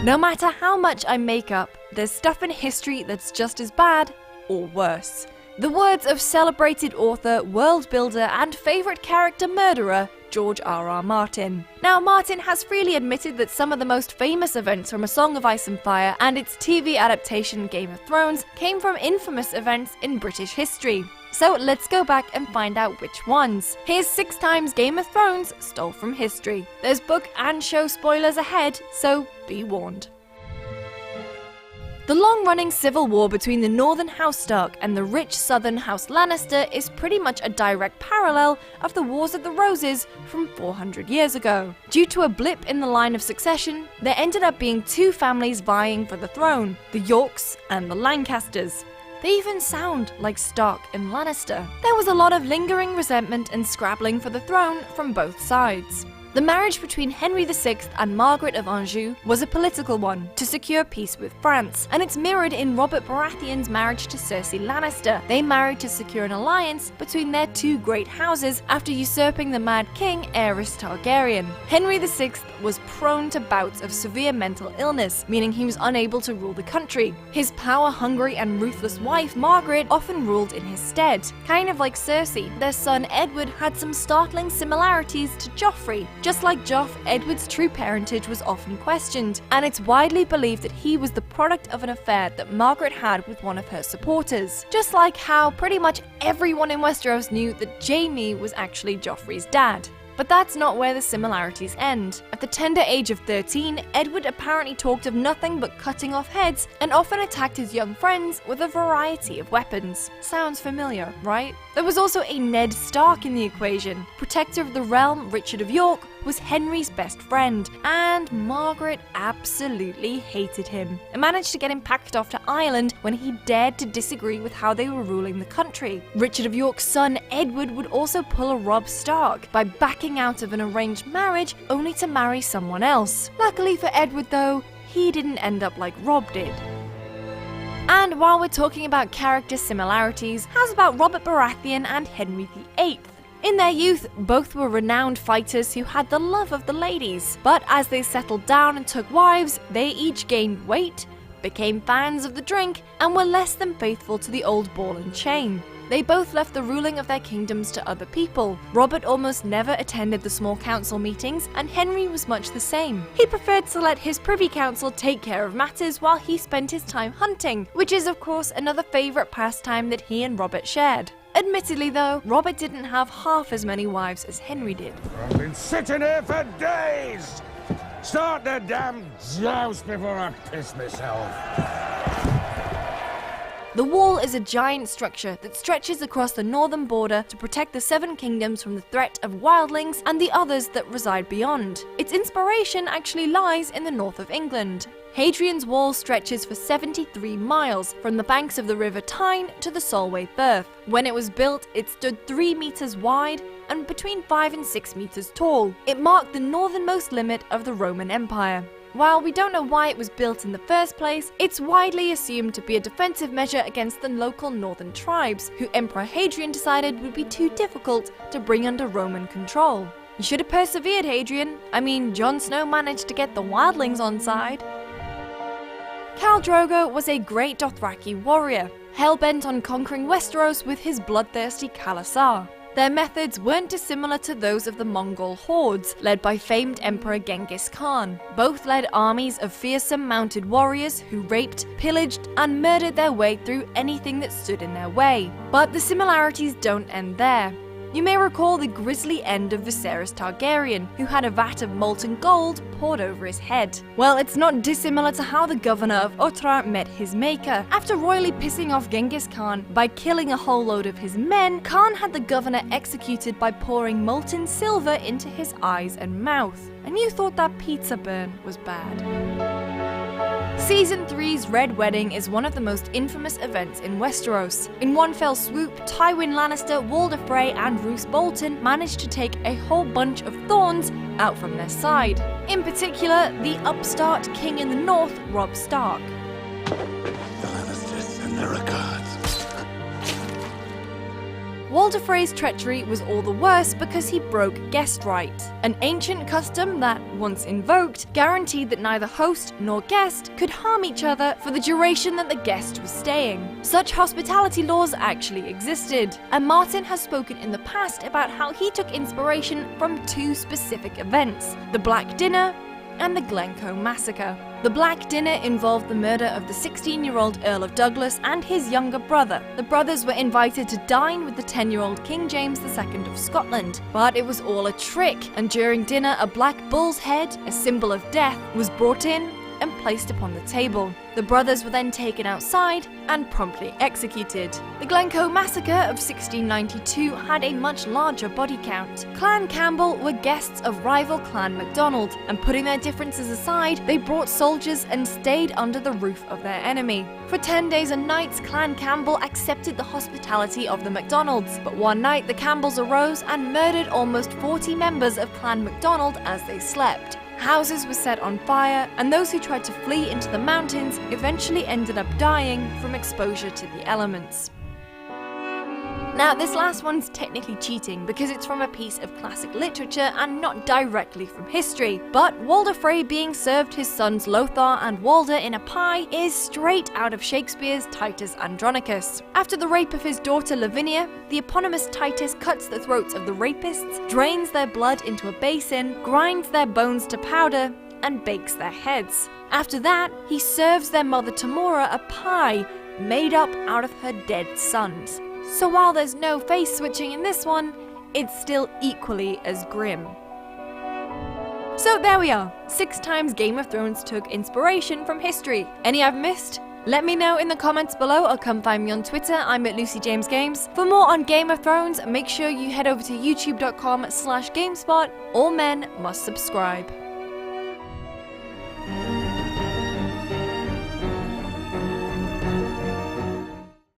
No matter how much I make up, there's stuff in history that's just as bad, or worse. The words of celebrated author, world builder, and favourite character murderer, George R.R. Martin. Now, Martin has freely admitted that some of the most famous events from A Song of Ice and Fire and its TV adaptation Game of Thrones came from infamous events in British history. So let's go back and find out which ones. Here's 6 times Game of Thrones stole from history. There's book and show spoilers ahead, so be warned. The long-running civil war between the Northern House Stark and the rich Southern House Lannister is pretty much a direct parallel of the Wars of the Roses from 400 years ago. Due to a blip in the line of succession, there ended up being 2 families vying for the throne, the Yorks and the Lancasters. They even sound like Stark and Lannister. There was a lot of lingering resentment and scrabbling for the throne from both sides. The marriage between Henry VI and Margaret of Anjou was a political one to secure peace with France, and it's mirrored in Robert Baratheon's marriage to Cersei Lannister. They married to secure an alliance between their 2 great houses after usurping the Mad King Aerys Targaryen. Henry VI was prone to bouts of severe mental illness, meaning he was unable to rule the country. His power-hungry and ruthless wife Margaret often ruled in his stead. Kind of like Cersei, their son Edward had some startling similarities to Joffrey. Just like Joff, Edward's true parentage was often questioned, and it's widely believed that he was the product of an affair that Margaret had with one of her supporters. Just like how pretty much everyone in Westeros knew that Jaime was actually Joffrey's dad. But that's not where the similarities end. At the tender age of 13, Edward apparently talked of nothing but cutting off heads and often attacked his young friends with a variety of weapons. Sounds familiar, right? There was also a Ned Stark in the equation. Protector of the realm, Richard of York, was Henry's best friend, and Margaret absolutely hated him and managed to get him packed off to Ireland when he dared to disagree with how they were ruling the country. Richard of York's son Edward would also pull a Robb Stark by backing out of an arranged marriage only to marry someone else. Luckily for Edward though, he didn't end up like Robb did. And while we're talking about character similarities, how's about Robert Baratheon and Henry VIII? In their youth, both were renowned fighters who had the love of the ladies, but as they settled down and took wives, they each gained weight, became fans of the drink, and were less than faithful to the old ball and chain. They both left the ruling of their kingdoms to other people. Robert almost never attended the small council meetings, and Henry was much the same. He preferred to let his privy council take care of matters while he spent his time hunting, which is of course another favourite pastime that he and Robert shared. Admittedly though, Robert didn't have half as many wives as Henry did. I've been sitting here for days! Start the damn joust before I piss myself. The Wall is a giant structure that stretches across the northern border to protect the 7 kingdoms from the threat of wildlings and the others that reside beyond. Its inspiration actually lies in the north of England. Hadrian's Wall stretches for 73 miles, from the banks of the River Tyne to the Solway Firth. When it was built, it stood 3 meters wide and between 5 and 6 meters tall. It marked the northernmost limit of the Roman Empire. While we don't know why it was built in the first place, it's widely assumed to be a defensive measure against the local northern tribes, who Emperor Hadrian decided would be too difficult to bring under Roman control. You should have persevered, Hadrian. I mean, Jon Snow managed to get the wildlings on side. Khal Drogo was a great Dothraki warrior, hell-bent on conquering Westeros with his bloodthirsty Khalasar. Their methods weren't dissimilar to those of the Mongol hordes, led by famed Emperor Genghis Khan. Both led armies of fearsome mounted warriors who raped, pillaged, and murdered their way through anything that stood in their way. But the similarities don't end there. You may recall the grisly end of Viserys Targaryen, who had a vat of molten gold poured over his head. Well, it's not dissimilar to how the governor of Otrar met his maker. After royally pissing off Genghis Khan by killing a whole load of his men, Khan had the governor executed by pouring molten silver into his eyes and mouth. And you thought that pizza burn was bad. Season 3's Red Wedding is one of the most infamous events in Westeros. In one fell swoop, Tywin Lannister, Walder Frey, and Roose Bolton managed to take a whole bunch of thorns out from their side. In particular, the upstart king in the north, Robb Stark. The Lannisters and their regards. Walder Frey's treachery was all the worse because he broke guest right, an ancient custom that, once invoked, guaranteed that neither host nor guest could harm each other for the duration that the guest was staying. Such hospitality laws actually existed, and Martin has spoken in the past about how he took inspiration from two specific events: the Black Dinner and the Glencoe Massacre. The Black Dinner involved the murder of the 16-year-old Earl of Douglas and his younger brother. The brothers were invited to dine with the 10-year-old King James II of Scotland, but it was all a trick, and during dinner a black bull's head, a symbol of death, was brought in and placed upon the table. The brothers were then taken outside and promptly executed. The Glencoe Massacre of 1692 had a much larger body count. Clan Campbell were guests of rival Clan MacDonald, and putting their differences aside, they brought soldiers and stayed under the roof of their enemy. For 10 days and nights, Clan Campbell accepted the hospitality of the MacDonalds, but one night the Campbells arose and murdered almost 40 members of Clan MacDonald as they slept. Houses were set on fire, and those who tried to flee into the mountains eventually ended up dying from exposure to the elements. Now, this last one's technically cheating because it's from a piece of classic literature and not directly from history, but Walder Frey being served his sons Lothar and Walder in a pie is straight out of Shakespeare's Titus Andronicus. After the rape of his daughter Lavinia, the eponymous Titus cuts the throats of the rapists, drains their blood into a basin, grinds their bones to powder, and bakes their heads. After that, he serves their mother Tamora a pie made up out of her dead sons. So while there's no face switching in this one, it's still equally as grim. So there we are, 6 times Game of Thrones took inspiration from history. Any I've missed? Let me know in the comments below, or come find me on Twitter, I'm at LucyJamesGames. For more on Game of Thrones, make sure you head over to youtube.com/GameSpot. All men must subscribe.